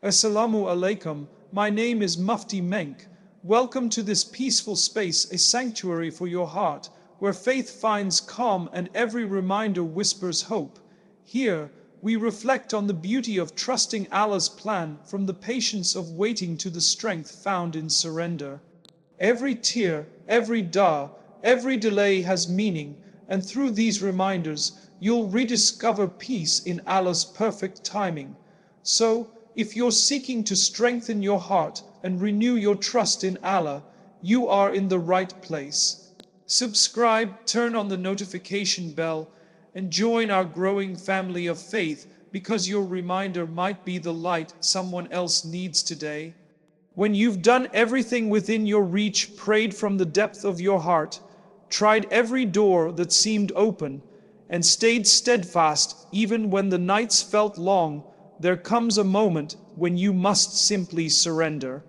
Assalamu alaikum, my name is Mufti Menk. Welcome to this peaceful space, a sanctuary for your heart, where faith finds calm and every reminder whispers hope. Here, we reflect on the beauty of trusting Allah's plan, from the patience of waiting to the strength found in surrender. Every tear, every dua, every delay has meaning, and through these reminders, you'll rediscover peace in Allah's perfect timing. So, if you're seeking to strengthen your heart and renew your trust in Allah, you are in the right place. Subscribe, turn on the notification bell, and join our growing family of faith, because your reminder might be the light someone else needs today. When you've done everything within your reach, prayed from the depth of your heart, tried every door that seemed open, and stayed steadfast even when the nights felt long, there comes a moment when you must simply surrender.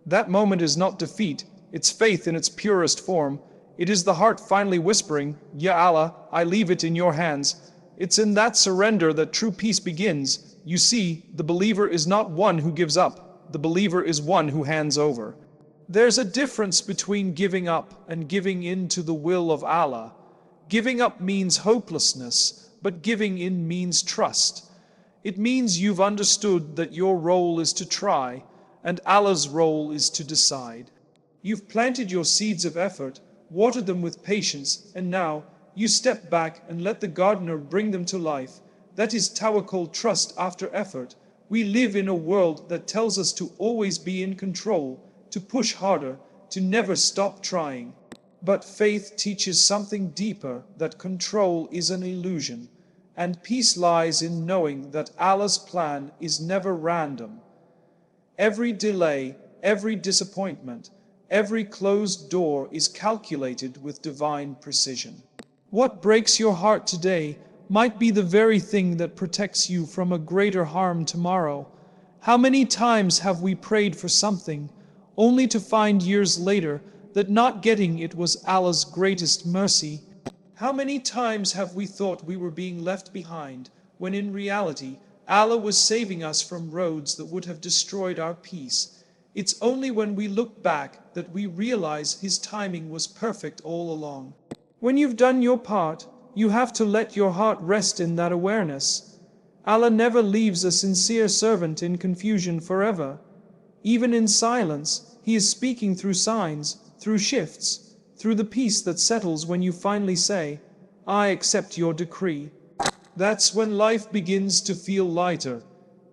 That moment is not defeat, it's faith in its purest form. It is the heart finally whispering, Ya Allah, I leave it in your hands. It's in that surrender that true peace begins. You see, the believer is not one who gives up. The believer is one who hands over. There's a difference between giving up and giving in to the will of Allah. Giving up means hopelessness, but giving in means trust. It means you've understood that your role is to try, and Allah's role is to decide. You've planted your seeds of effort, watered them with patience, and now you step back and let the gardener bring them to life. That is tawakkul, trust after effort. We live in a world that tells us to always be in control, to push harder, to never stop trying. But faith teaches something deeper, that control is an illusion. And peace lies in knowing that Allah's plan is never random. Every delay, every disappointment, every closed door is calculated with divine precision. What breaks your heart today might be the very thing that protects you from a greater harm tomorrow. How many times have we prayed for something, only to find years later that not getting it was Allah's greatest mercy? How many times have we thought we were being left behind, when in reality, Allah was saving us from roads that would have destroyed our peace? It's only when we look back that we realize His timing was perfect all along. When you've done your part, you have to let your heart rest in that awareness. Allah never leaves a sincere servant in confusion forever. Even in silence, He is speaking through signs, through shifts, through the peace that settles when you finally say, I accept your decree. That's when life begins to feel lighter,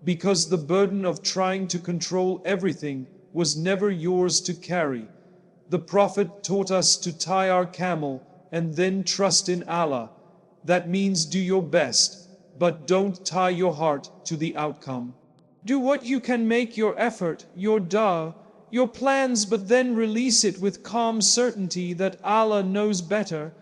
because the burden of trying to control everything was never yours to carry. The Prophet taught us to tie our camel and then trust in Allah. That means do your best, but don't tie your heart to the outcome. Do what you can, make your effort, your dua, your plans, but then release it with calm certainty that Allah knows better.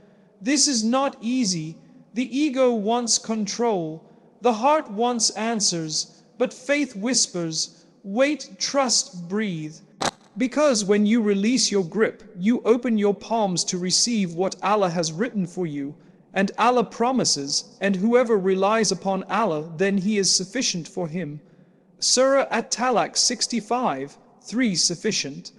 This is not easy. The ego wants control. The heart wants answers. But faith whispers, wait, trust, breathe. Because when you release your grip, you open your palms to receive what Allah has written for you. And Allah promises, and whoever relies upon Allah, then He is sufficient for him. Surah At-Talaq 65. 3 sufficient,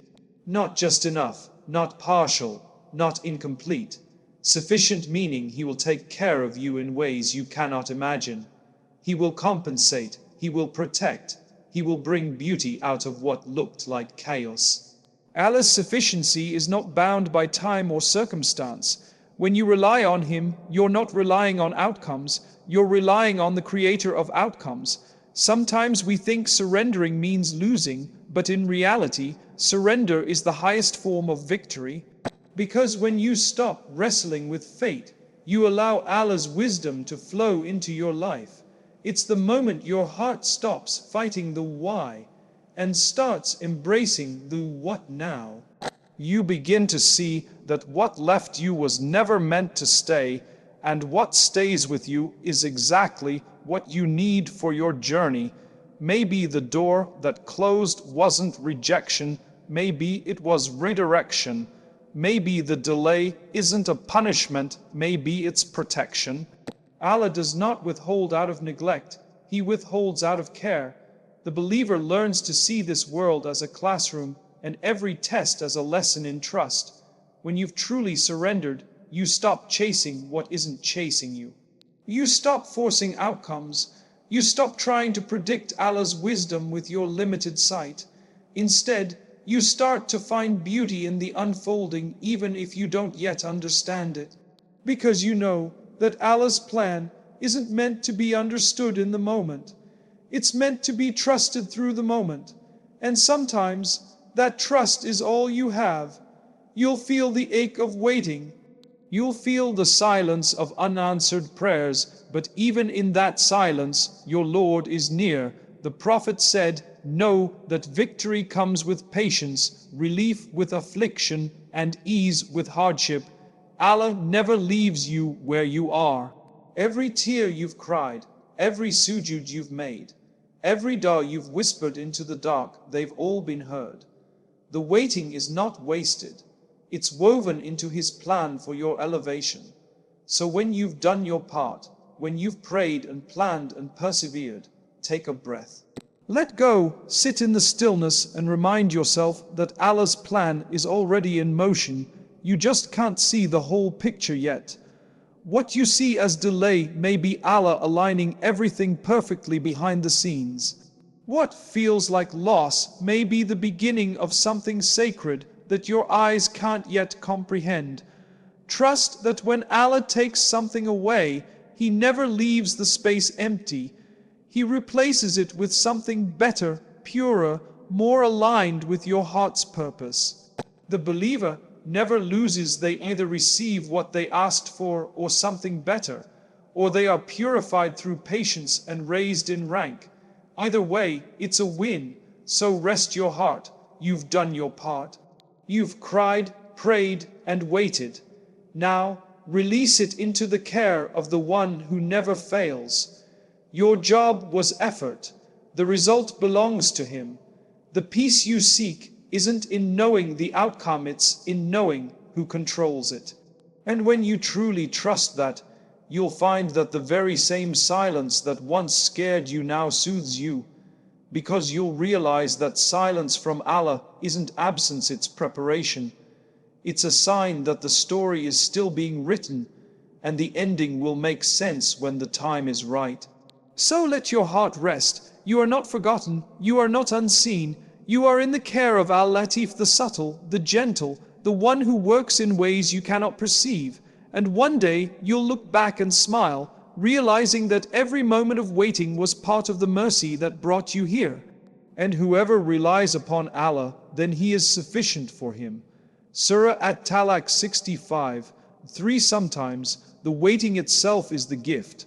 not just enough, not partial, not incomplete. Sufficient meaning He will take care of you in ways you cannot imagine. He will compensate, He will protect, He will bring beauty out of what looked like chaos. Allah's sufficiency is not bound by time or circumstance. When you rely on Him, you're not relying on outcomes, you're relying on the Creator of outcomes. Sometimes we think surrendering means losing, but in reality, surrender is the highest form of victory. Because when you stop wrestling with fate, you allow Allah's wisdom to flow into your life. It's the moment your heart stops fighting the why and starts embracing the what now. You begin to see that what left you was never meant to stay, and what stays with you is exactly what you need for your journey. Maybe the door that closed wasn't rejection, maybe it was redirection. Maybe the delay isn't a punishment, maybe it's protection. Allah does not withhold out of neglect, He withholds out of care. The believer learns to see this world as a classroom and every test as a lesson in trust. When you've truly surrendered, you stop chasing what isn't chasing you. You stop forcing outcomes. You stop trying to predict Allah's wisdom with your limited sight. Instead, you start to find beauty in the unfolding even if you don't yet understand it. Because you know that Allah's plan isn't meant to be understood in the moment. It's meant to be trusted through the moment. And sometimes that trust is all you have. You'll feel the ache of waiting. You'll feel the silence of unanswered prayers, but even in that silence, your Lord is near. The Prophet said, "Know that victory comes with patience, relief with affliction, and ease with hardship. Allah never leaves you where you are." Every tear you've cried, every sujud you've made, every dua you've whispered into the dark, they've all been heard. The waiting is not wasted. It's woven into His plan for your elevation. So when you've done your part, when you've prayed and planned and persevered, take a breath. Let go, sit in the stillness and remind yourself that Allah's plan is already in motion. You just can't see the whole picture yet. What you see as delay may be Allah aligning everything perfectly behind the scenes. What feels like loss may be the beginning of something sacred that your eyes can't yet comprehend. Trust that when Allah takes something away, He never leaves the space empty. He replaces it with something better, purer, more aligned with your heart's purpose. The believer never loses. They either receive what they asked for or something better, or they are purified through patience and raised in rank. Either way, it's a win. So rest your heart. You've done your part. You've cried, prayed, and waited. Now, release it into the care of the one who never fails. Your job was effort. The result belongs to Him. The peace you seek isn't in knowing the outcome, it's in knowing who controls it. And when you truly trust that, you'll find that the very same silence that once scared you now soothes you. Because you'll realize that silence from Allah isn't absence, it's preparation. It's a sign that the story is still being written, and the ending will make sense when the time is right. So let your heart rest. You are not forgotten, you are not unseen. You are in the care of Al-Latif, the subtle, the gentle, the one who works in ways you cannot perceive. And one day you'll look back and smile, realizing that every moment of waiting was part of the mercy that brought you here. And whoever relies upon Allah, then He is sufficient for him. Surah At-Talaq 65:3. Sometimes the waiting itself is the gift.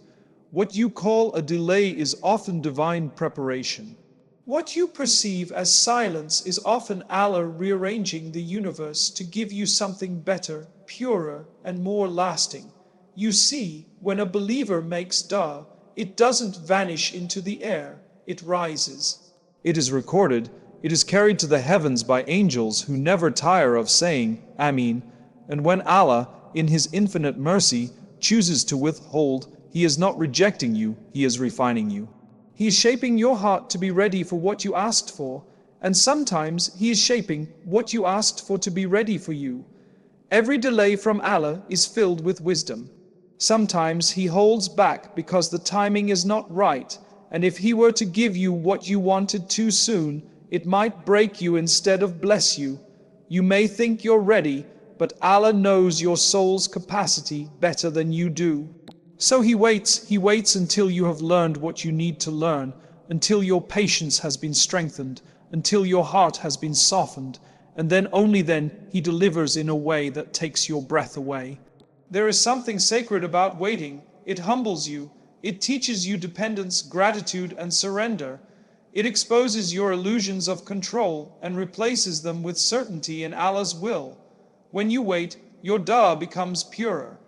What you call a delay is often divine preparation. What you perceive as silence is often Allah rearranging the universe to give you something better, purer, and more lasting. You see, when a believer makes dua, it doesn't vanish into the air, it rises. It is recorded, it is carried to the heavens by angels who never tire of saying, Ameen. And when Allah, in His infinite mercy, chooses to withhold, He is not rejecting you, He is refining you. He is shaping your heart to be ready for what you asked for, and sometimes He is shaping what you asked for to be ready for you. Every delay from Allah is filled with wisdom. Sometimes He holds back because the timing is not right, and if He were to give you what you wanted too soon, it might break you instead of bless you. You may think you're ready, but Allah knows your soul's capacity better than you do. So He waits until you have learned what you need to learn, until your patience has been strengthened, until your heart has been softened, and then only then He delivers in a way that takes your breath away. There is something sacred about waiting. It humbles you. It teaches you dependence, gratitude, and surrender. It exposes your illusions of control and replaces them with certainty in Allah's will. When you wait, your dua becomes purer.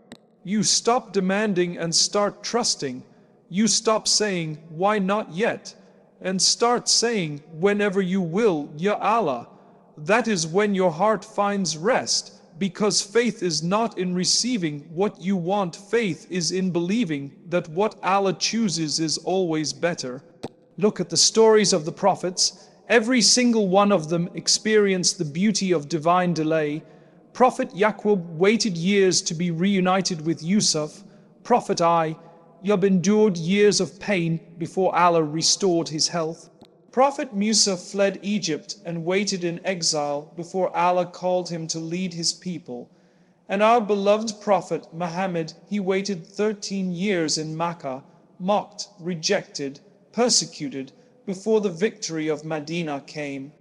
You stop demanding and start trusting. You stop saying, why not yet? And start saying, whenever you will, Ya Allah. That is when your heart finds rest, because faith is not in receiving what you want, faith is in believing that what Allah chooses is always better. Look at the stories of the prophets. Every single one of them experienced the beauty of divine delay. Prophet Yaqub waited years to be reunited with Yusuf. Prophet Yub endured years of pain before Allah restored his health. Prophet Musa fled Egypt and waited in exile before Allah called him to lead his people. And our beloved Prophet Muhammad, he waited 13 years in Makkah, mocked, rejected, persecuted, before the victory of Medina came.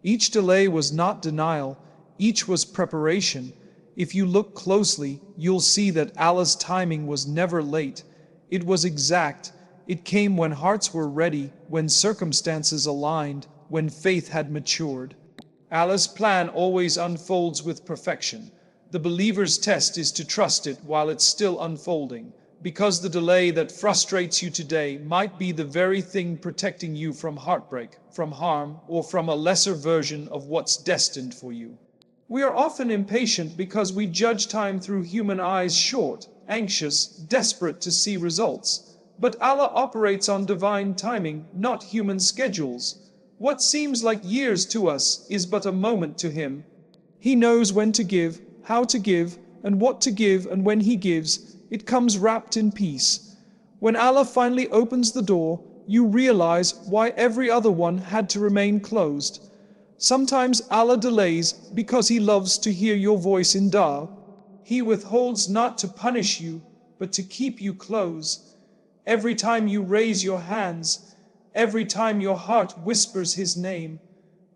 Each delay was not denial, each was preparation. If you look closely, you'll see that Allah's timing was never late. It was exact. It came when hearts were ready, when circumstances aligned, when faith had matured. Allah's plan always unfolds with perfection. The believer's test is to trust it while it's still unfolding, because the delay that frustrates you today might be the very thing protecting you from heartbreak, from harm, or from a lesser version of what's destined for you. We are often impatient because we judge time through human eyes, short, anxious, desperate to see results. But Allah operates on divine timing, not human schedules. What seems like years to us is but a moment to Him. He knows when to give, how to give, and what to give, and when He gives, it comes wrapped in peace. When Allah finally opens the door, you realize why every other one had to remain closed. Sometimes Allah delays because He loves to hear your voice in dua. He withholds not to punish you, but to keep you close. Every time you raise your hands, every time your heart whispers His name,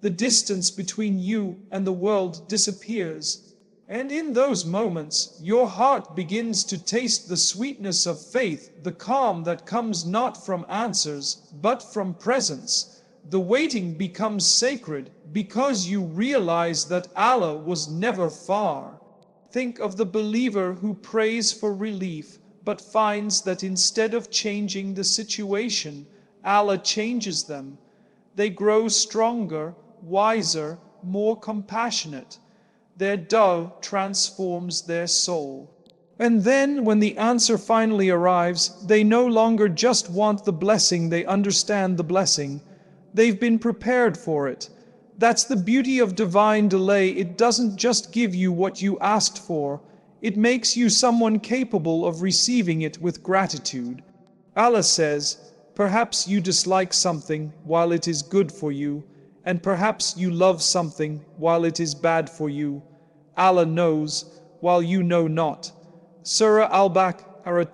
the distance between you and the world disappears. And in those moments, your heart begins to taste the sweetness of faith, the calm that comes not from answers, but from presence. The waiting becomes sacred because you realize that Allah was never far. Think of the believer who prays for relief, but finds that instead of changing the situation, Allah changes them. They grow stronger, wiser, more compassionate. Their dua transforms their soul. And then, when the answer finally arrives, they no longer just want the blessing, they understand the blessing. They've been prepared for it. That's the beauty of divine delay. It doesn't just give you what you asked for. It makes you someone capable of receiving it with gratitude. Allah says, perhaps you dislike something while it is good for you, and perhaps you love something while it is bad for you. Allah knows, while you know not. Surah Al-Baqarah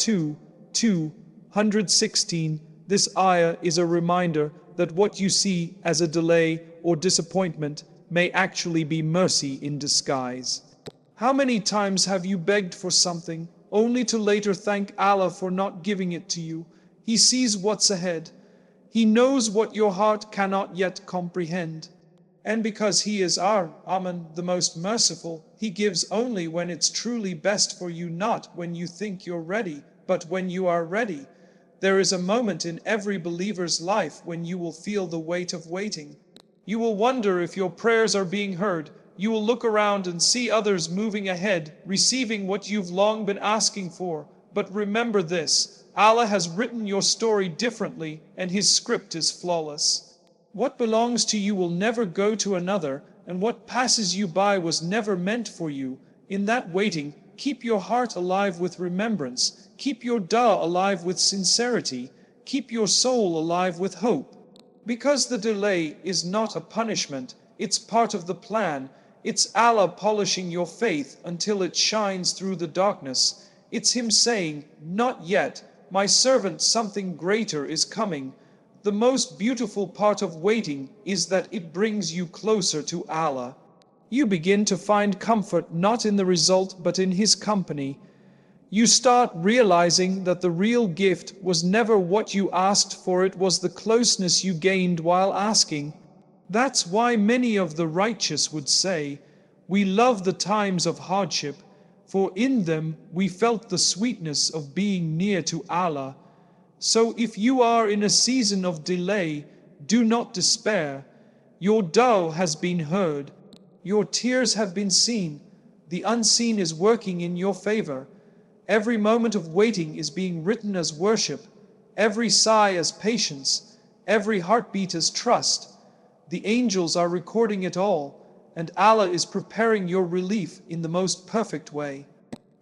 2:116. This ayah is a reminder that what you see as a delay or disappointment may actually be mercy in disguise. How many times have you begged for something, only to later thank Allah for not giving it to you? He sees what's ahead. He knows what your heart cannot yet comprehend. And because He is Ar-Rahman, the most merciful, He gives only when it's truly best for you, not when you think you're ready, but when you are ready. There is a moment in every believer's life when you will feel the weight of waiting. You will wonder if your prayers are being heard. You will look around and see others moving ahead, receiving what you've long been asking for. But remember this, Allah has written your story differently, and His script is flawless. What belongs to you will never go to another, and what passes you by was never meant for you. In that waiting, keep your heart alive with remembrance, keep your dua alive with sincerity, keep your soul alive with hope. Because the delay is not a punishment, it's part of the plan. It's Allah polishing your faith until it shines through the darkness. It's Him saying, not yet, my servant, something greater is coming. The most beautiful part of waiting is that it brings you closer to Allah. You begin to find comfort not in the result but in His company. You start realizing that the real gift was never what you asked for, it was the closeness you gained while asking. That's why many of the righteous would say, we love the times of hardship, for in them we felt the sweetness of being near to Allah. So if you are in a season of delay, do not despair. Your dua has been heard. Your tears have been seen. The unseen is working in your favor. Every moment of waiting is being written as worship. Every sigh as patience. Every heartbeat is trust. The angels are recording it all, and Allah is preparing your relief in the most perfect way.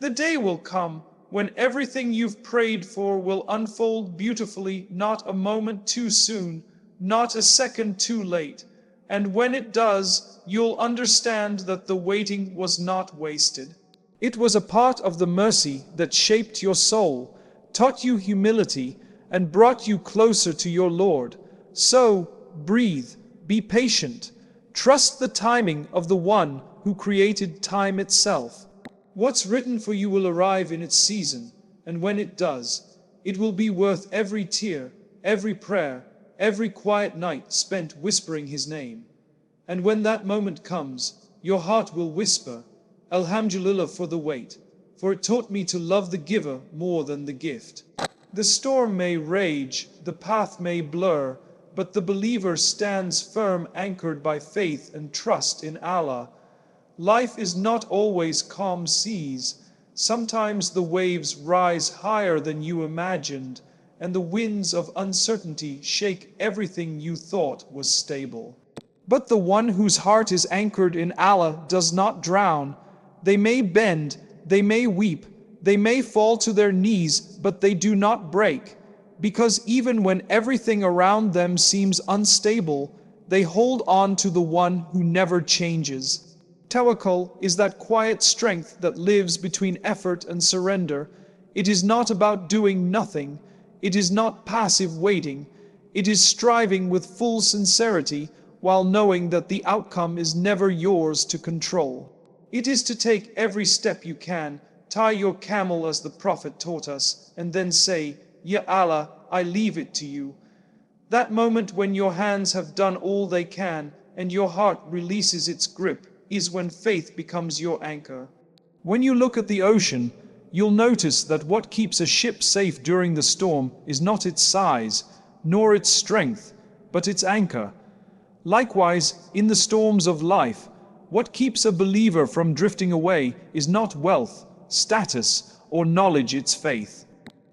The day will come when everything you've prayed for will unfold beautifully, not a moment too soon, not a second too late. And when it does, you'll understand that the waiting was not wasted. It was a part of the mercy that shaped your soul, taught you humility, and brought you closer to your Lord. So, breathe, be patient, trust the timing of the one who created time itself. What's written for you will arrive in its season, and when it does, it will be worth every tear, every prayer, every quiet night spent whispering His name. And when that moment comes, your heart will whisper, Alhamdulillah for the wait, for it taught me to love the giver more than the gift. The storm may rage, the path may blur, but the believer stands firm, anchored by faith and trust in Allah. Life is not always calm seas. Sometimes the waves rise higher than you imagined, and the winds of uncertainty shake everything you thought was stable. But the one whose heart is anchored in Allah does not drown. They may bend, they may weep, they may fall to their knees, but they do not break, because even when everything around them seems unstable, they hold on to the one who never changes. Tawakkul is that quiet strength that lives between effort and surrender. It is not about doing nothing. It is not passive waiting. It is striving with full sincerity while knowing that the outcome is never yours to control. It is to take every step you can, tie your camel as the Prophet taught us, and then say, Ya Allah, I leave it to you. That moment when your hands have done all they can and your heart releases its grip is when faith becomes your anchor. When you look at the ocean, you'll notice that what keeps a ship safe during the storm is not its size, nor its strength, but its anchor. Likewise, in the storms of life, what keeps a believer from drifting away is not wealth, status, or knowledge, it's faith.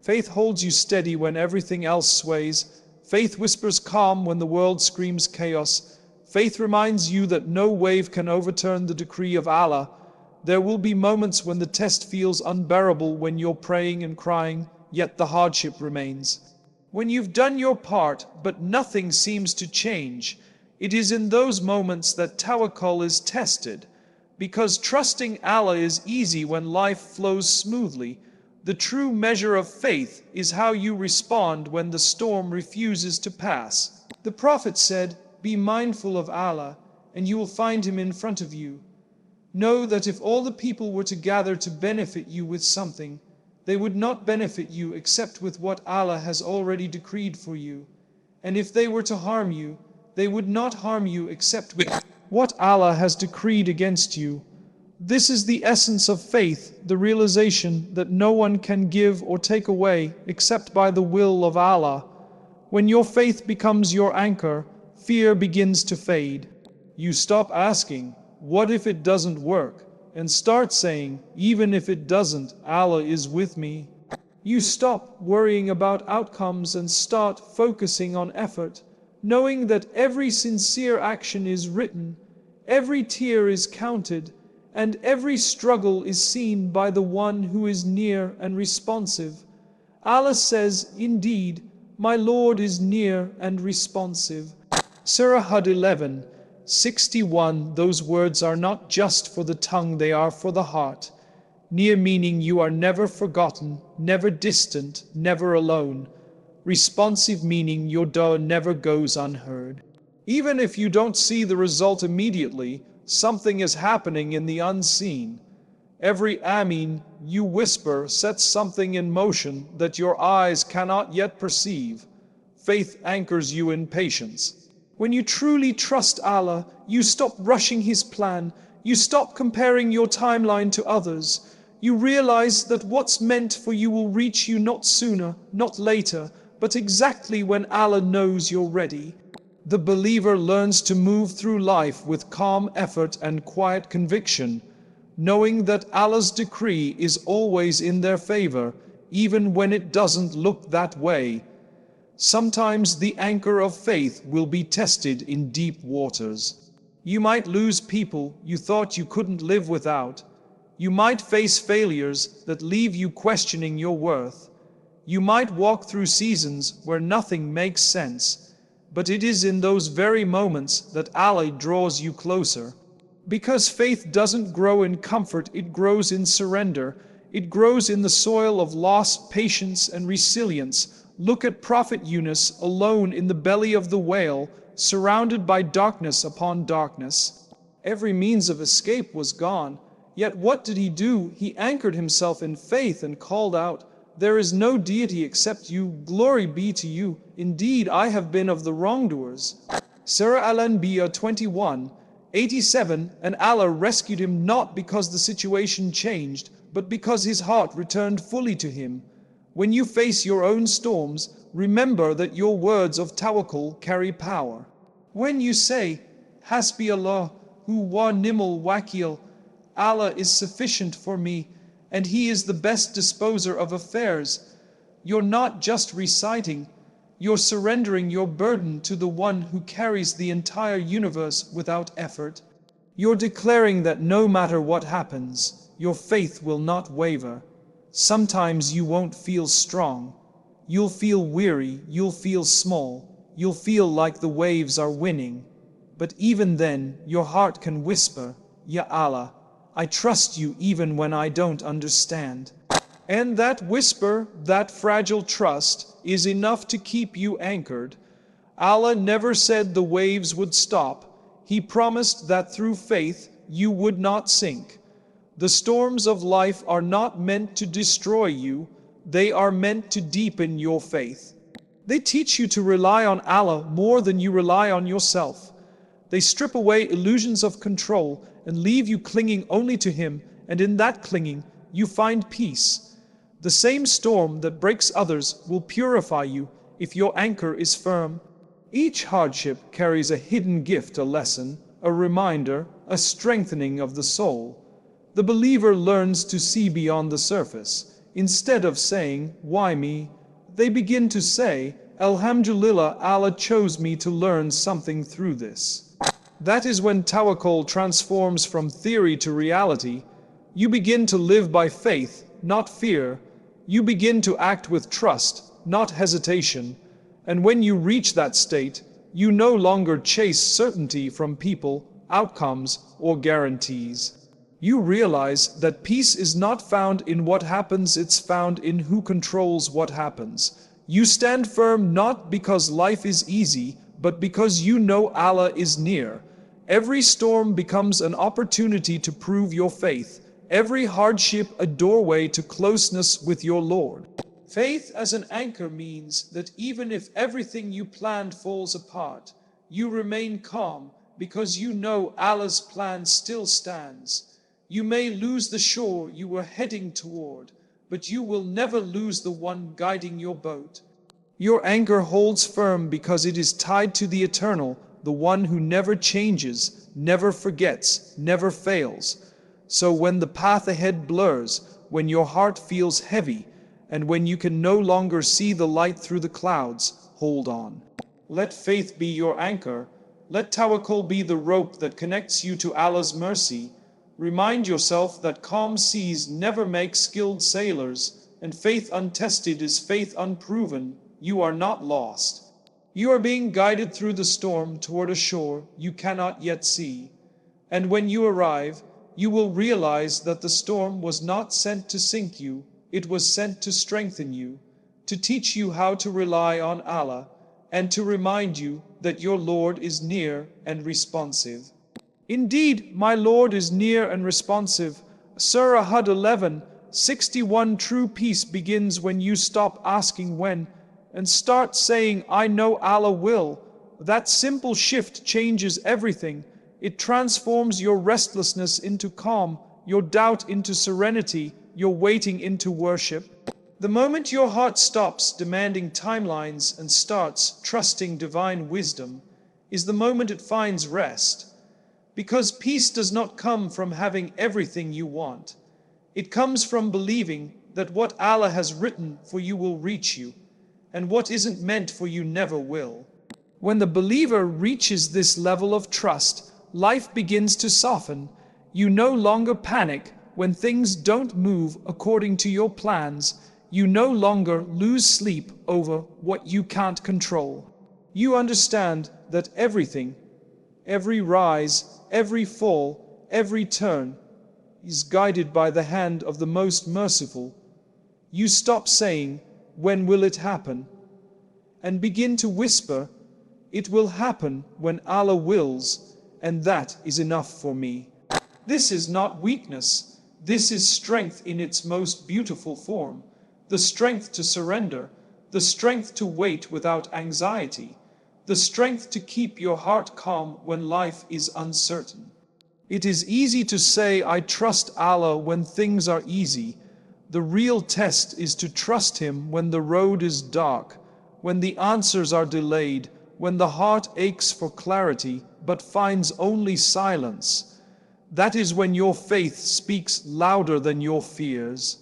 Faith holds you steady when everything else sways. Faith whispers calm when the world screams chaos. Faith reminds you that no wave can overturn the decree of Allah. There will be moments when the test feels unbearable, when you're praying and crying, yet the hardship remains. When you've done your part, but nothing seems to change, it is in those moments that tawakkul is tested. Because trusting Allah is easy when life flows smoothly, the true measure of faith is how you respond when the storm refuses to pass. The Prophet said, be mindful of Allah, and you will find Him in front of you. Know that if all the people were to gather to benefit you with something, they would not benefit you except with what Allah has already decreed for you. And if they were to harm you, they would not harm you except with what Allah has decreed against you. This is the essence of faith, the realization that no one can give or take away except by the will of Allah. When your faith becomes your anchor, fear begins to fade. You stop asking, what if it doesn't work? And start saying, even if it doesn't, Allah is with me. You stop worrying about outcomes and start focusing on effort, knowing that every sincere action is written, every tear is counted, and every struggle is seen by the one who is near and responsive. Allah says, indeed, my Lord is near and responsive. Surah Hud 11, 61. Those words are not just for the tongue, they are for the heart. Near meaning you are never forgotten, never distant, never alone. Responsive meaning your dua never goes unheard. Even if you don't see the result immediately, something is happening in the unseen. Every Ameen you whisper sets something in motion that your eyes cannot yet perceive. Faith anchors you in patience. When you truly trust Allah, you stop rushing His plan, you stop comparing your timeline to others. You realize that what's meant for you will reach you not sooner, not later, but exactly when Allah knows you're ready. The believer learns to move through life with calm effort and quiet conviction, knowing that Allah's decree is always in their favor, even when it doesn't look that way. Sometimes the anchor of faith will be tested in deep waters. You might lose people you thought you couldn't live without. You might face failures that leave you questioning your worth. You might walk through seasons where nothing makes sense. But it is in those very moments that Allah draws you closer. Because faith doesn't grow in comfort, it grows in surrender. It grows in the soil of loss, patience, and resilience. Look at Prophet Yunus alone in the belly of the whale, surrounded by darkness upon darkness. Every means of escape was gone. Yet what did he do? He anchored himself in faith and called out, "There is no deity except you. Glory be to you. Indeed, I have been of the wrongdoers." Surah Al-Anbiya 21:87. And Allah rescued him not because the situation changed, but because his heart returned fully to him. When you face your own storms, remember that your words of tawakkul carry power. When you say, "Hasbi Allah, wa ni'mal wakil," Allah is sufficient for me, and He is the best disposer of affairs, you're not just reciting, you're surrendering your burden to the one who carries the entire universe without effort. You're declaring that no matter what happens, your faith will not waver. Sometimes you won't feel strong. You'll feel weary, you'll feel small, you'll feel like the waves are winning. But even then, your heart can whisper, "Ya Allah, I trust you even when I don't understand." And that whisper, that fragile trust, is enough to keep you anchored. Allah never said the waves would stop. He promised that through faith you would not sink. The storms of life are not meant to destroy you, they are meant to deepen your faith. They teach you to rely on Allah more than you rely on yourself. They strip away illusions of control and leave you clinging only to Him, and in that clinging you find peace. The same storm that breaks others will purify you if your anchor is firm. Each hardship carries a hidden gift, a lesson, a reminder, a strengthening of the soul. The believer learns to see beyond the surface. Instead of saying, "Why me?" they begin to say, "Alhamdulillah, Allah chose me to learn something through this." That is when tawakkul transforms from theory to reality. You begin to live by faith, not fear. You begin to act with trust, not hesitation. And when you reach that state, you no longer chase certainty from people, outcomes, or guarantees. You realize that peace is not found in what happens, it's found in who controls what happens. You stand firm not because life is easy, but because you know Allah is near. Every storm becomes an opportunity to prove your faith. Every hardship a doorway to closeness with your Lord. Faith as an anchor means that even if everything you planned falls apart, you remain calm because you know Allah's plan still stands. You may lose the shore you were heading toward, but you will never lose the one guiding your boat. Your anchor holds firm because it is tied to the eternal, the one who never changes, never forgets, never fails. So when the path ahead blurs, when your heart feels heavy, and when you can no longer see the light through the clouds, hold on. Let faith be your anchor. Let tawakkul be the rope that connects you to Allah's mercy. Remind yourself that calm seas never make skilled sailors, and faith untested is faith unproven. You are not lost. You are being guided through the storm toward a shore you cannot yet see. And when you arrive, you will realize that the storm was not sent to sink you, it was sent to strengthen you, to teach you how to rely on Allah, and to remind you that your Lord is near and responsive. Indeed, my Lord is near and responsive. Surah Hud 11:61. True peace begins when you stop asking when, and start saying, "I know Allah will." That simple shift changes everything. It transforms your restlessness into calm, your doubt into serenity, your waiting into worship. The moment your heart stops demanding timelines and starts trusting divine wisdom, is the moment it finds rest. Because peace does not come from having everything you want. It comes from believing that what Allah has written for you will reach you. and what isn't meant for you never will. When the believer reaches this level of trust, life begins to soften. You no longer panic when things don't move according to your plans. You no longer lose sleep over what you can't control. You understand that everything, every rise, every fall, every turn, is guided by the hand of the most merciful. You stop saying, "When will it happen?" and begin to whisper, "It will happen when Allah wills, and that is enough for me." This is not weakness. This is strength in its most beautiful form. The strength to surrender, the strength to wait without anxiety, the strength to keep your heart calm when life is uncertain. It is easy to say, "I trust Allah" when things are easy. The real test is to trust Him when the road is dark, when the answers are delayed, when the heart aches for clarity but finds only silence. That is when your faith speaks louder than your fears.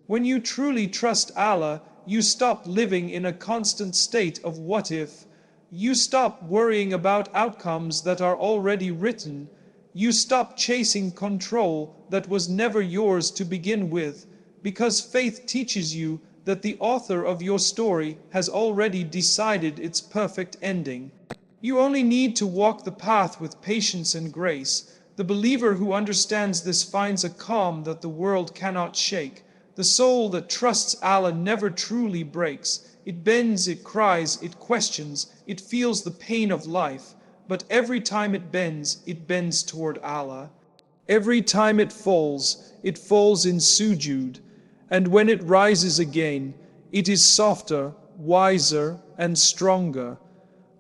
When you truly trust Allah, you stop living in a constant state of what if. You stop worrying about outcomes that are already written. You stop chasing control that was never yours to begin with, because faith teaches you that the author of your story has already decided its perfect ending. You only need to walk the path with patience and grace. The believer who understands this finds a calm that the world cannot shake. The soul that trusts Allah never truly breaks. It bends, it cries, it questions, it feels the pain of life, but every time it bends toward Allah. Every time it falls in sujood, and when it rises again, it is softer, wiser, and stronger.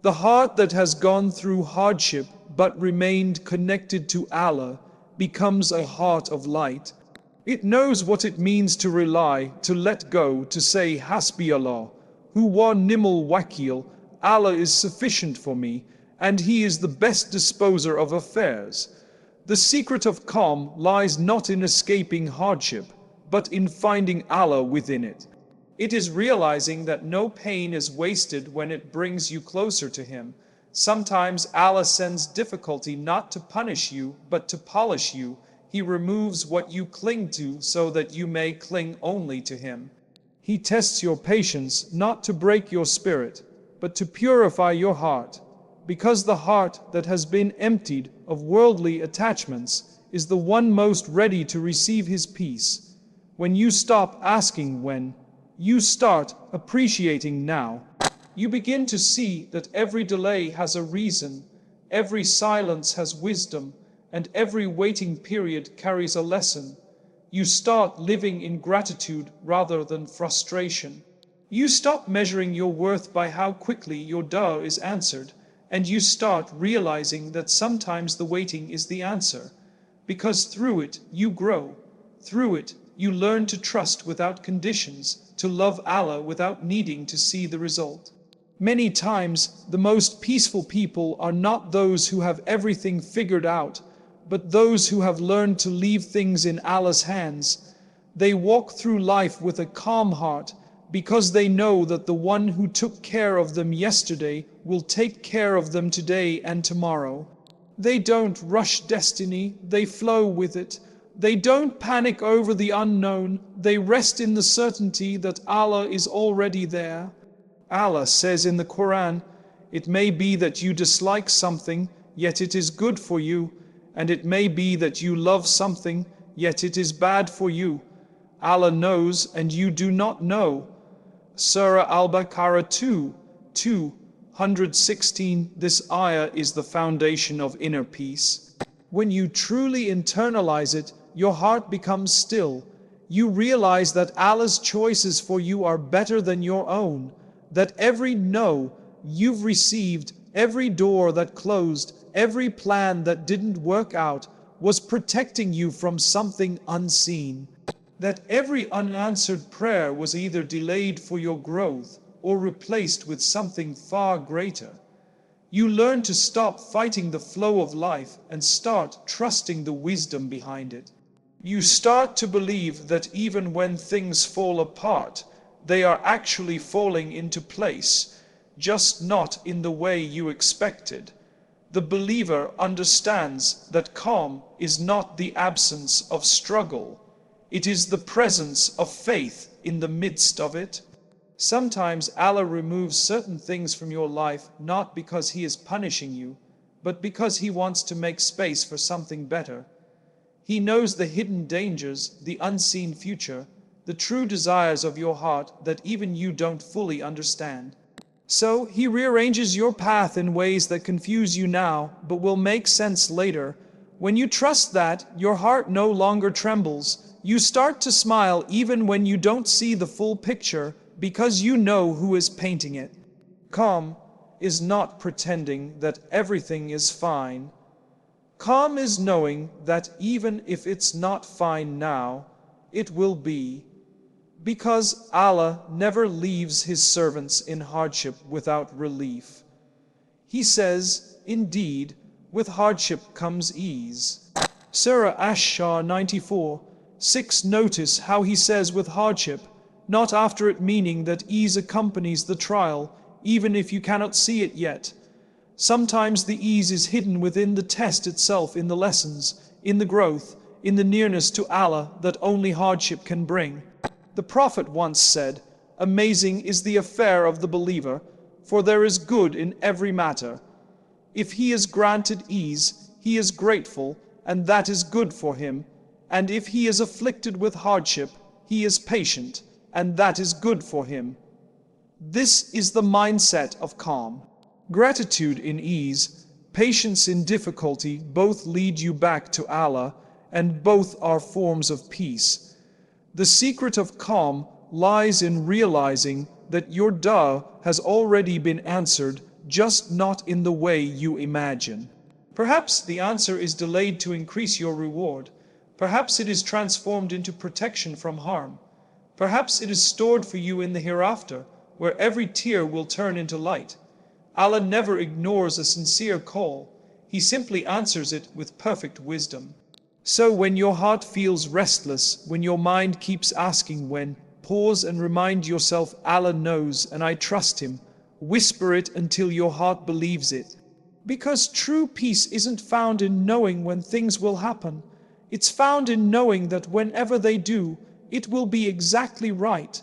The heart that has gone through hardship but remained connected to Allah becomes a heart of light. It knows what it means to rely, to let go, to say, "Hasbi Allah, huwa ni'mal wakil," Allah is sufficient for me, and He is the best disposer of affairs. The secret of calm lies not in escaping hardship, but in finding Allah within it. It is realizing that no pain is wasted when it brings you closer to Him. Sometimes Allah sends difficulty not to punish you, but to polish you. He removes what you cling to so that you may cling only to Him. He tests your patience not to break your spirit, but to purify your heart, because the heart that has been emptied of worldly attachments is the one most ready to receive His peace. When you stop asking when, you start appreciating now. You begin to see that every delay has a reason, every silence has wisdom, and every waiting period carries a lesson. You start living in gratitude rather than frustration. You stop measuring your worth by how quickly your dua is answered, and you start realizing that sometimes the waiting is the answer, because through it you grow. Through it you learn to trust without conditions, to love Allah without needing to see the result. Many times, the most peaceful people are not those who have everything figured out, but those who have learned to leave things in Allah's hands. They walk through life with a calm heart, because they know that the one who took care of them yesterday will take care of them today and tomorrow. They don't rush destiny, they flow with it. They don't panic over the unknown, they rest in the certainty that Allah is already there. Allah says in the Quran, "It may be that you dislike something, yet it is good for you, and it may be that you love something, yet it is bad for you. Allah knows and you do not know." Surah Al-Baqarah 2:216. This ayah is the foundation of inner peace. When you truly internalize it, your heart becomes still. You realize that Allah's choices for you are better than your own, that every no you've received, every door that closed, every plan that didn't work out was protecting you from something unseen. That every unanswered prayer was either delayed for your growth or replaced with something far greater. You learn to stop fighting the flow of life and start trusting the wisdom behind it. You start to believe that even when things fall apart, They are actually falling into place, just not in the way you expected. The believer understands that calm is not the absence of struggle. It is the presence of faith in the midst of it. Sometimes Allah removes certain things from your life not because He is punishing you, but because He wants to make space for something better. He knows the hidden dangers, the unseen future, the true desires of your heart that even you don't fully understand. So He rearranges your path in ways that confuse you now, but will make sense later. When you trust that, your heart no longer trembles. You start to smile even when you don't see the full picture, because you know who is painting it. Calm is not pretending that everything is fine. Calm is knowing that even if it's not fine now, it will be. Because Allah never leaves His servants in hardship without relief. He says, indeed, with hardship comes ease. Surah Ash-Shah 94:6. Notice how He says with hardship, not after it meaning that ease accompanies the trial, even if you cannot see it yet. Sometimes the ease is hidden within the test itself, in the lessons, in the growth, in the nearness to Allah that only hardship can bring. The Prophet once said, amazing is the affair of the believer, for there is good in every matter. If he is granted ease, he is grateful, and that is good for him. And if he is afflicted with hardship, he is patient, and that is good for him. This is the mindset of calm. Gratitude in ease, patience in difficulty both lead you back to Allah, and both are forms of peace. The secret of calm lies in realizing that your dua has already been answered, just not in the way you imagine. Perhaps the answer is delayed to increase your reward. Perhaps it is transformed into protection from harm. Perhaps it is stored for you in the hereafter, where every tear will turn into light. Allah never ignores a sincere call. He simply answers it with perfect wisdom. So when your heart feels restless, when your mind keeps asking when, pause and remind yourself Allah knows and I trust Him. Whisper it until your heart believes it. Because true peace isn't found in knowing when things will happen. It's found in knowing that whenever they do, it will be exactly right.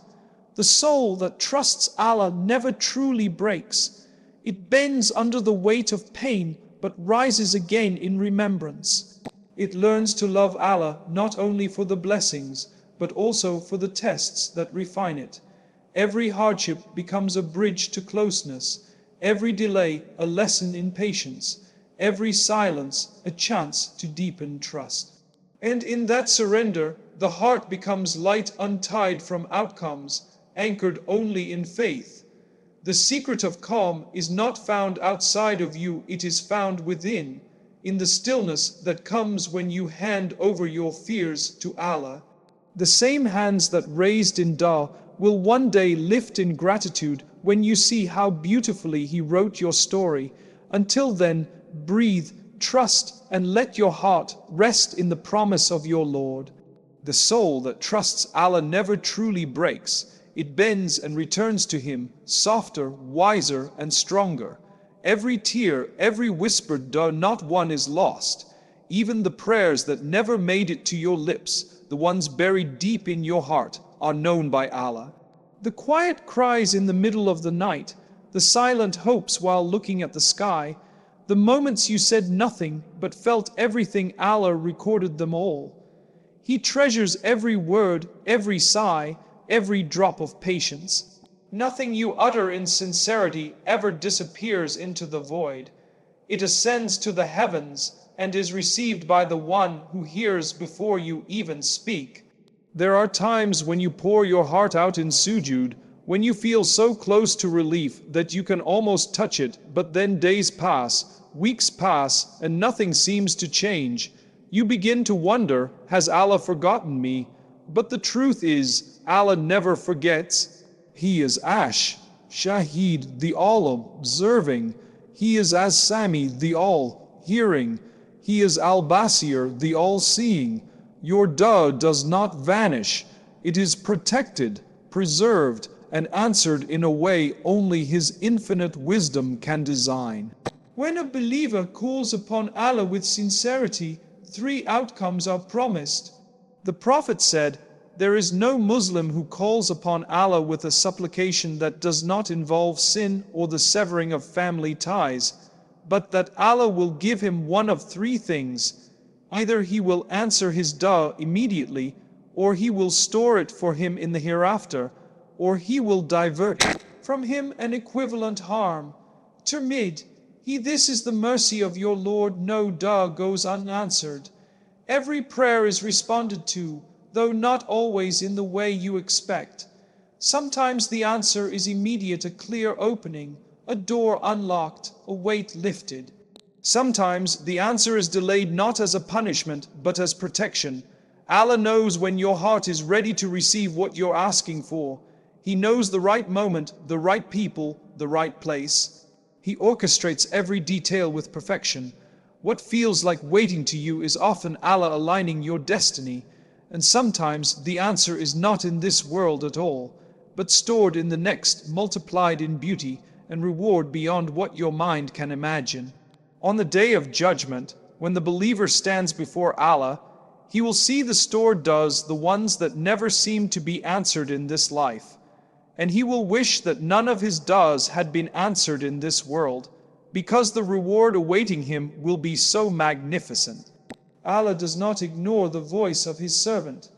The soul that trusts Allah never truly breaks. It bends under the weight of pain, but rises again in remembrance. It learns to love Allah not only for the blessings, but also for the tests that refine it. Every hardship becomes a bridge to closeness, every delay a lesson in patience, every silence a chance to deepen trust. And in that surrender, the heart becomes light, untied from outcomes, anchored only in faith. The secret of calm is not found outside of you, it is found within, in the stillness that comes when you hand over your fears to Allah. The same hands that raised in dua will one day lift in gratitude when you see how beautifully He wrote your story. Until then, breathe, trust, and let your heart rest in the promise of your Lord. The soul that trusts Allah never truly breaks. It bends and returns to Him, softer, wiser, and stronger. Every tear, every whispered dua, not one is lost. Even the prayers that never made it to your lips, the ones buried deep in your heart, are known by Allah. The quiet cries in the middle of the night, the silent hopes while looking at the sky, the moments you said nothing but felt everything, Allah recorded them all. He treasures every word, every sigh, every drop of patience. Nothing you utter in sincerity ever disappears into the void. It ascends to the heavens and is received by the one who hears before you even speak. There are times when you pour your heart out in sujood, when you feel so close to relief that you can almost touch it, but then days pass, weeks pass, and nothing seems to change. You begin to wonder, has Allah forgotten me? But the truth is, Allah never forgets. He is Ash, Shahid, the all-observing. He is As-Sami, the all-hearing. He is Al-Basir, the all-seeing. Your dua does not vanish. It is protected, preserved, and answered in a way only His infinite wisdom can design. When a believer calls upon Allah with sincerity, three outcomes are promised. The Prophet said, "There is no Muslim who calls upon Allah with a supplication that does not involve sin or the severing of family ties, but that Allah will give him one of three things. Either He will answer his dua immediately, or He will store it for him in the hereafter, or He will divert from him an equivalent harm." Tirmidhi, this is the mercy of your Lord, no dua goes unanswered. Every prayer is responded to, though not always in the way you expect. Sometimes the answer is immediate, a clear opening, a door unlocked, a weight lifted. Sometimes the answer is delayed not as a punishment, but as protection. Allah knows when your heart is ready to receive what you're asking for. He knows the right moment, the right people, the right place. He orchestrates every detail with perfection. What feels like waiting to you is often Allah aligning your destiny. And sometimes the answer is not in this world at all, but stored in the next, multiplied in beauty and reward beyond what your mind can imagine. On the day of judgment, when the believer stands before Allah, he will see the stored duas, the ones that never seem to be answered in this life. And he will wish that none of his duas had been answered in this world, because the reward awaiting him will be so magnificent. Allah does not ignore the voice of His servant.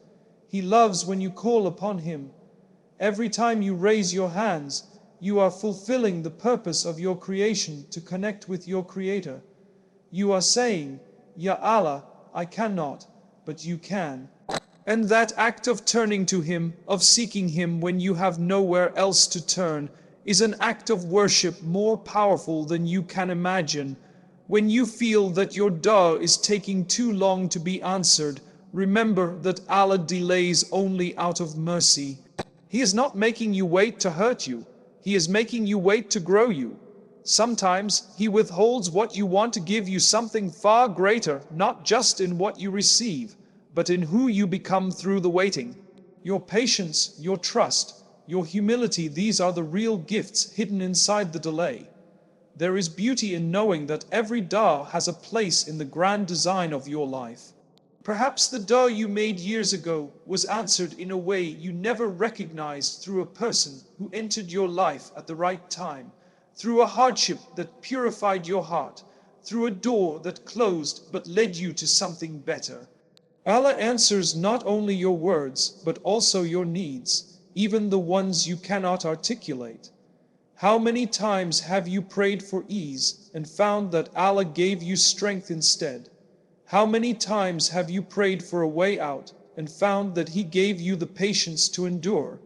He loves when you call upon Him. Every time you raise your hands, you are fulfilling the purpose of your creation to connect with your Creator. You are saying, "Ya Allah, I cannot, but you can." And that act of turning to Him, of seeking Him when you have nowhere else to turn, is an act of worship more powerful than you can imagine. When you feel that your dua is taking too long to be answered, remember that Allah delays only out of mercy. He is not making you wait to hurt you. He is making you wait to grow you. Sometimes He withholds what you want to give you something far greater, not just in what you receive, but in who you become through the waiting. Your patience, your trust, your humility, these are the real gifts hidden inside the delay. There is beauty in knowing that every dua has a place in the grand design of your life. Perhaps the dua you made years ago was answered in a way you never recognized, through a person who entered your life at the right time, through a hardship that purified your heart, through a door that closed but led you to something better. Allah answers not only your words, but also your needs, even the ones you cannot articulate. How many times have you prayed for ease and found that Allah gave you strength instead? How many times have you prayed for a way out and found that He gave you the patience to endure?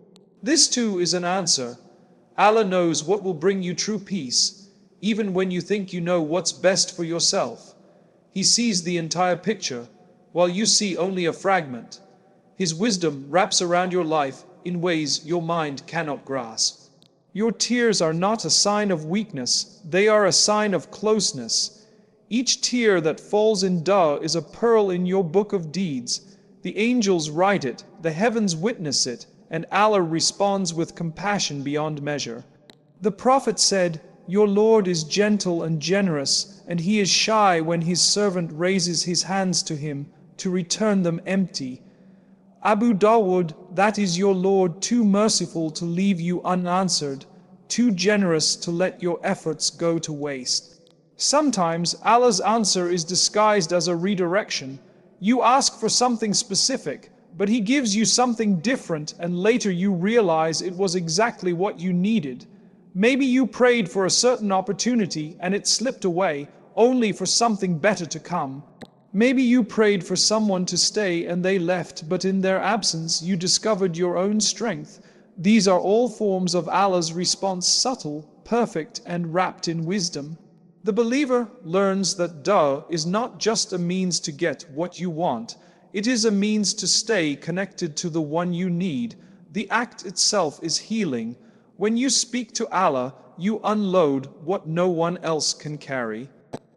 This too is an answer. Allah knows what will bring you true peace, even when you think you know what's best for yourself. He sees the entire picture, while you see only a fragment. His wisdom wraps around your life in ways your mind cannot grasp. Your tears are not a sign of weakness, they are a sign of closeness. Each tear that falls in dua is a pearl in your book of deeds. The angels write it, the heavens witness it, and Allah responds with compassion beyond measure. The Prophet said, "Your Lord is gentle and generous, and He is shy when His servant raises his hands to Him to return them empty." Abu Dawood, that is your Lord too merciful to leave you unanswered, too generous to let your efforts go to waste. Sometimes Allah's answer is disguised as a redirection. You ask for something specific, but He gives you something different, and later you realize it was exactly what you needed. Maybe you prayed for a certain opportunity and it slipped away, only for something better to come. Maybe you prayed for someone to stay and they left, but in their absence you discovered your own strength. These are all forms of Allah's response, subtle, perfect, and wrapped in wisdom. The believer learns that dua is not just a means to get what you want, it is a means to stay connected to the one you need. The act itself is healing. When you speak to Allah, you unload what no one else can carry.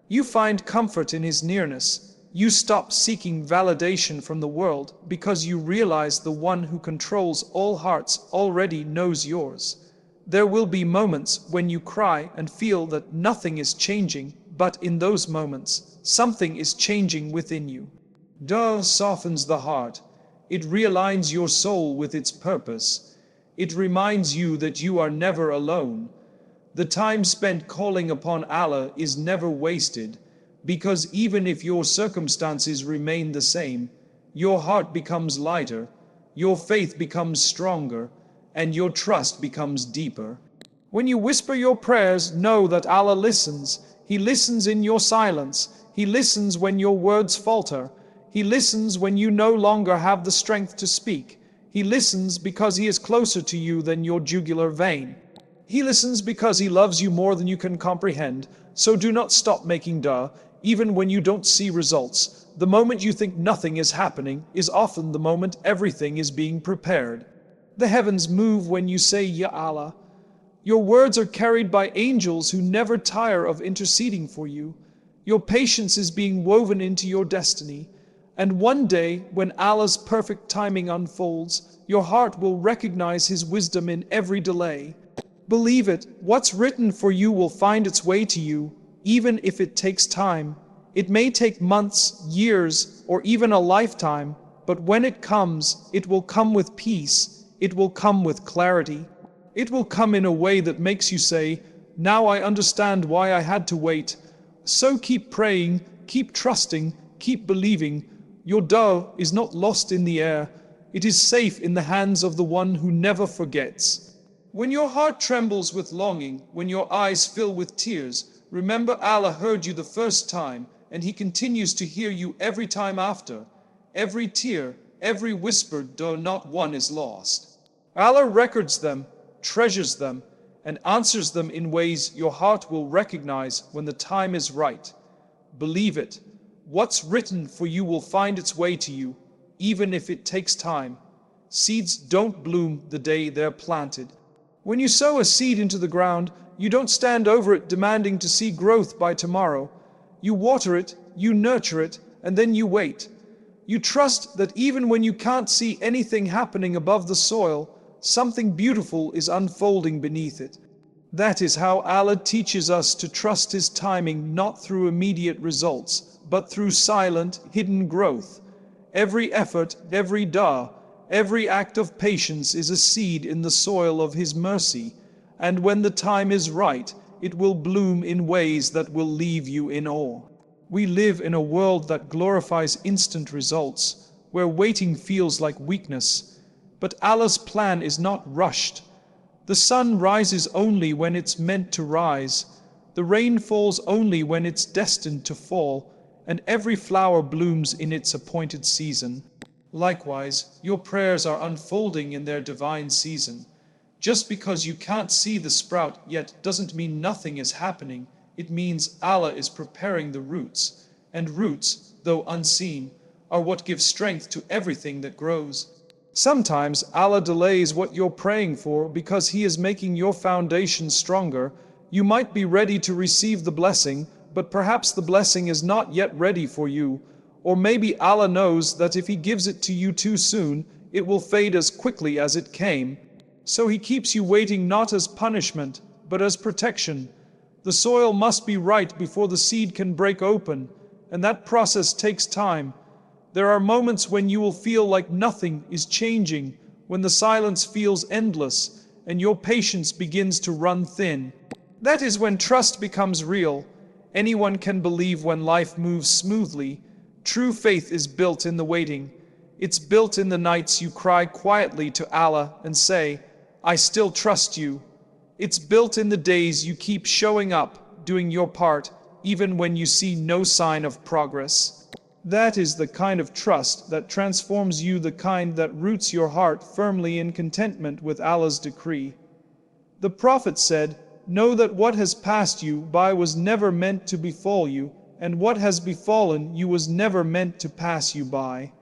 You find comfort in His nearness. You stop seeking validation from the world because you realize the one who controls all hearts already knows yours. There will be moments when you cry and feel that nothing is changing, but in those moments, something is changing within you. Dua softens the heart. It realigns your soul with its purpose. It reminds you that you are never alone. The time spent calling upon Allah is never wasted, because even if your circumstances remain the same, your heart becomes lighter, your faith becomes stronger, and your trust becomes deeper. When you whisper your prayers, know that Allah listens. He listens in your silence. He listens when your words falter. He listens when you no longer have the strength to speak. He listens because He is closer to you than your jugular vein. He listens because He loves you more than you can comprehend. So do not stop making dua, even when you don't see results. The moment you think nothing is happening is often the moment everything is being prepared. The heavens move when you say, Ya Allah. Your words are carried by angels who never tire of interceding for you. Your patience is being woven into your destiny. And one day, when Allah's perfect timing unfolds, your heart will recognize His wisdom in every delay. Believe it, what's written for you will find its way to you, even if it takes time. It may take months, years, or even a lifetime, but when it comes, it will come with peace. It will come with clarity. It will come in a way that makes you say, now I understand why I had to wait. So keep praying, keep trusting, keep believing. Your dua is not lost in the air. It is safe in the hands of the one who never forgets. When your heart trembles with longing, when your eyes fill with tears, remember Allah heard you the first time, and He continues to hear you every time after. Every tear, every whispered dua, not one is lost. Allah records them, treasures them, and answers them in ways your heart will recognize when the time is right. Believe it. What's written for you will find its way to you, even if it takes time. Seeds don't bloom the day they're planted. When you sow a seed into the ground, you don't stand over it demanding to see growth by tomorrow. You water it, you nurture it, and then you wait. You trust that even when you can't see anything happening above the soil, something beautiful is unfolding beneath it. That is how Allah teaches us to trust His timing, not through immediate results, but through silent, hidden growth. Every effort, every dua, every act of patience is a seed in the soil of His mercy, and when the time is right, it will bloom in ways that will leave you in awe. We live in a world that glorifies instant results, where waiting feels like weakness. But Allah's plan is not rushed. The sun rises only when it's meant to rise. The rain falls only when it's destined to fall, and every flower blooms in its appointed season. Likewise, your prayers are unfolding in their divine season. Just because you can't see the sprout yet doesn't mean nothing is happening. It means Allah is preparing the roots. And roots, though unseen, are what give strength to everything that grows. Sometimes Allah delays what you're praying for because He is making your foundation stronger. You might be ready to receive the blessing, but perhaps the blessing is not yet ready for you. Or maybe Allah knows that if He gives it to you too soon, it will fade as quickly as it came. So He keeps you waiting not as punishment, but as protection. The soil must be right before the seed can break open, and that process takes time. There are moments when you will feel like nothing is changing, when the silence feels endless, and your patience begins to run thin. That is when trust becomes real. Anyone can believe when life moves smoothly. True faith is built in the waiting. It's built in the nights you cry quietly to Allah and say, I still trust you. It's built in the days you keep showing up, doing your part, even when you see no sign of progress. That is the kind of trust that transforms you, the kind that roots your heart firmly in contentment with Allah's decree. The Prophet said, know that what has passed you by was never meant to befall you, and what has befallen you was never meant to pass you by.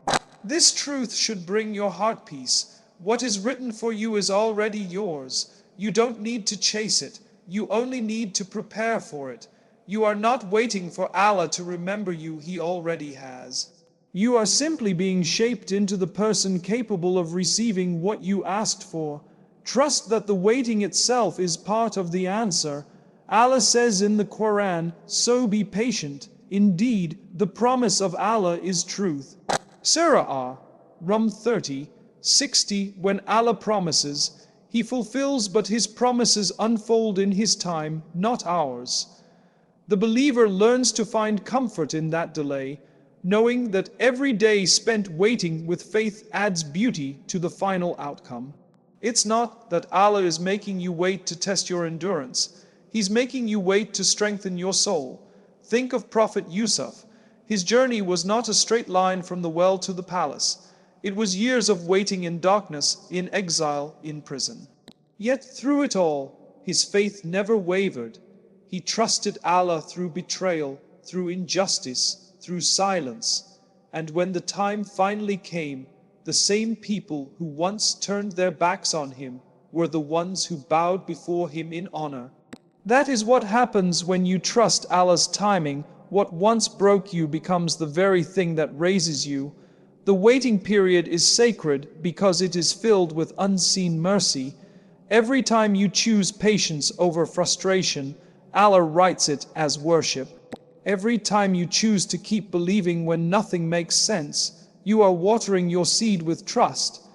This truth should bring your heart peace. What is written for you is already yours. You don't need to chase it. You only need to prepare for it. You are not waiting for Allah to remember you, He already has. You are simply being shaped into the person capable of receiving what you asked for. Trust that the waiting itself is part of the answer. Allah says in the Quran, so be patient. Indeed, the promise of Allah is truth. Surah Rum 30:60. When Allah promises, He fulfills, but His promises unfold in His time, not ours. The believer learns to find comfort in that delay, knowing that every day spent waiting with faith adds beauty to the final outcome. It's not that Allah is making you wait to test your endurance. He's making you wait to strengthen your soul. Think of Prophet Yusuf. His journey was not a straight line from the well to the palace. It was years of waiting in darkness, in exile, in prison. Yet through it all, his faith never wavered. He trusted Allah through betrayal, through injustice, through silence. And when the time finally came, the same people who once turned their backs on him were the ones who bowed before him in honor. That is what happens when you trust Allah's timing. What once broke you becomes the very thing that raises you. The waiting period is sacred because it is filled with unseen mercy. Every time you choose patience over frustration, Allah writes it as worship. Every time you choose to keep believing when nothing makes sense, you are watering your seed with trust.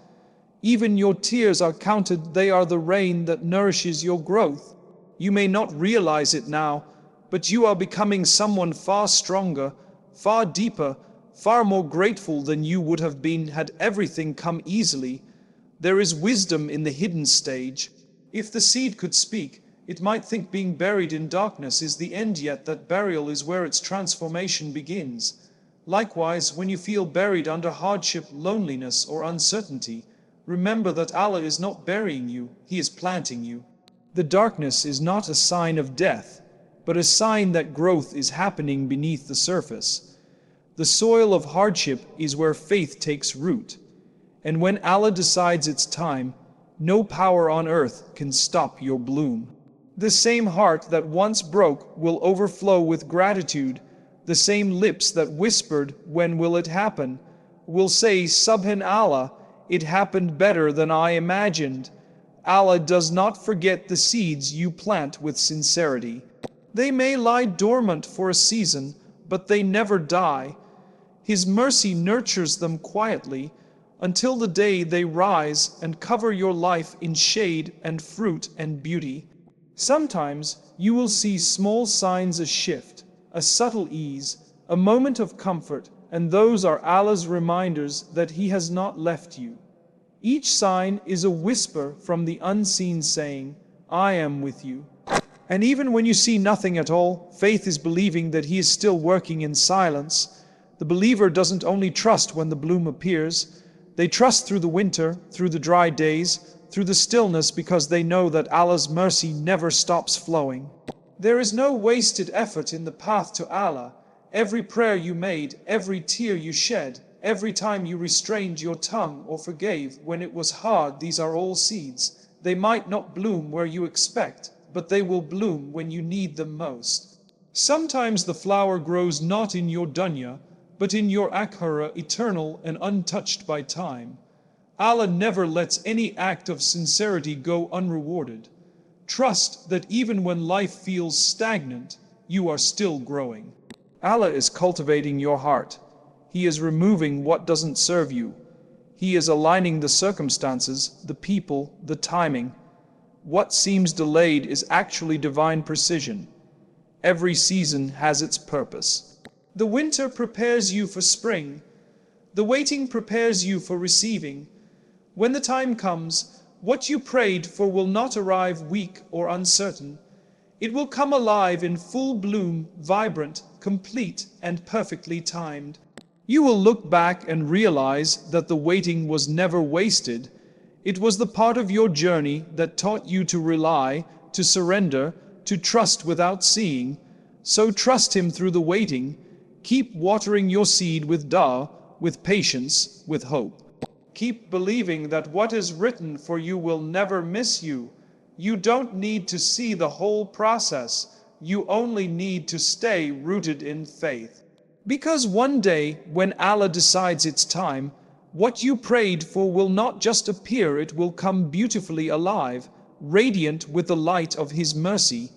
Even your tears are counted, they are the rain that nourishes your growth. You may not realize it now, but you are becoming someone far stronger, far deeper, far more grateful than you would have been had everything come easily. There is wisdom in the hidden stage. If the seed could speak, it might think being buried in darkness is the end, yet that burial is where its transformation begins. Likewise, when you feel buried under hardship, loneliness, or uncertainty, remember that Allah is not burying you, He is planting you. The darkness is not a sign of death, but a sign that growth is happening beneath the surface. The soil of hardship is where faith takes root. And when Allah decides it's time, no power on earth can stop your bloom. The same heart that once broke will overflow with gratitude. The same lips that whispered, when will it happen, will say, Subhanallah, it happened better than I imagined. Allah does not forget the seeds you plant with sincerity. They may lie dormant for a season, but they never die. His mercy nurtures them quietly until the day they rise and cover your life in shade and fruit and beauty. Sometimes you will see small signs of shift, a subtle ease, a moment of comfort, and those are Allah's reminders that He has not left you. Each sign is a whisper from the unseen saying, I am with you. And even when you see nothing at all, faith is believing that He is still working in silence. The believer doesn't only trust when the bloom appears, they trust through the winter, through the dry days, through the stillness, because they know that Allah's mercy never stops flowing. There is no wasted effort in the path to Allah. Every prayer you made, every tear you shed, every time you restrained your tongue or forgave when it was hard, these are all seeds. They might not bloom where you expect, but they will bloom when you need them most. Sometimes the flower grows not in your dunya, but in your akhirah, eternal and untouched by time. Allah never lets any act of sincerity go unrewarded. Trust that even when life feels stagnant, you are still growing. Allah is cultivating your heart. He is removing what doesn't serve you. He is aligning the circumstances, the people, the timing. What seems delayed is actually divine precision. Every season has its purpose. The winter prepares you for spring. The waiting prepares you for receiving. When the time comes, what you prayed for will not arrive weak or uncertain. It will come alive in full bloom, vibrant, complete, and perfectly timed. You will look back and realize that the waiting was never wasted. It was the part of your journey that taught you to rely, to surrender, to trust without seeing. So trust Him through the waiting. Keep watering your seed with dua, with patience, with hope. Keep believing that what is written for you will never miss you. You don't need to see the whole process. You only need to stay rooted in faith. Because one day, when Allah decides it's time, what you prayed for will not just appear, it will come beautifully alive, radiant with the light of His mercy.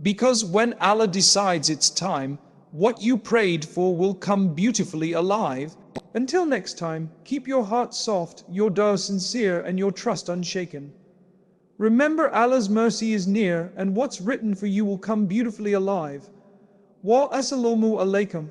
Because when Allah decides it's time, what you prayed for will come beautifully alive. Until next time, keep your heart soft, your dua sincere, and your trust unshaken. Remember, Allah's mercy is near, and what's written for you will come beautifully alive. Wa assalamu alaikum.